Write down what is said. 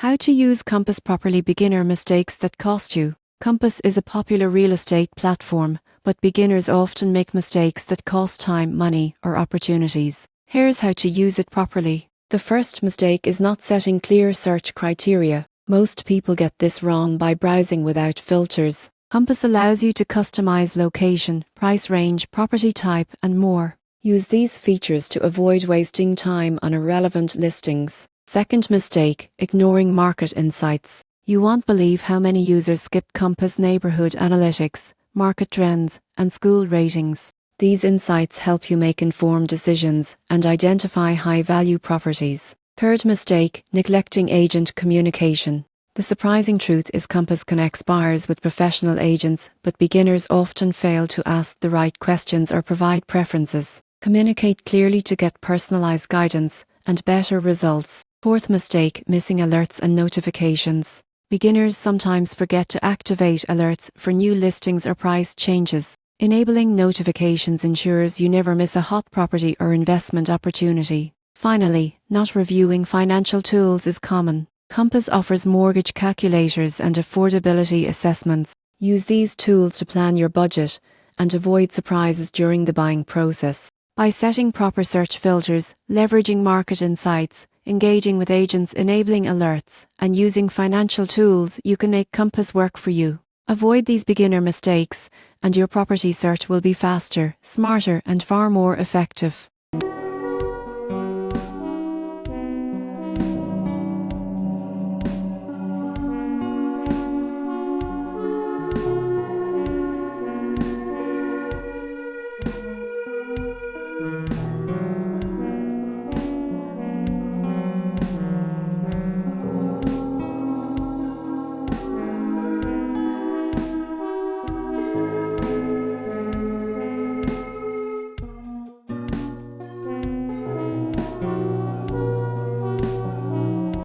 How to use Compass properly. Beginner mistakes that cost you. Compass is a popular real estate platform, but beginners often make mistakes that cost time, money, or opportunities. Here's how to use it properly. The first mistake is not setting clear search criteria. Most people get this wrong by browsing without filters. Compass allows you to customize location, price range, property type, and more. Use these features to avoid wasting time on irrelevant listings. Second mistake, ignoring market insights. You won't believe how many users skip Compass neighborhood analytics, market trends, and school ratings. These insights help you make informed decisions and identify high-value properties. Third mistake, neglecting agent communication. The surprising truth is Compass connects buyers with professional agents, but beginners often fail to ask the right questions or provide preferences. Communicate clearly to get personalized guidance and better results. Fourth mistake, missing alerts and notifications. Beginners sometimes forget to activate alerts for new listings or price changes. Enabling notifications ensures you never miss a hot property or investment opportunity. Finally, not reviewing financial tools is common. Compass offers mortgage calculators and affordability assessments. Use these tools to plan your budget and avoid surprises during the buying process. By setting proper search filters, leveraging market insights, engaging with agents, enabling alerts, and using financial tools, you can make Compass work for you. Avoid these beginner mistakes, and your property search will be faster, smarter, and far more effective.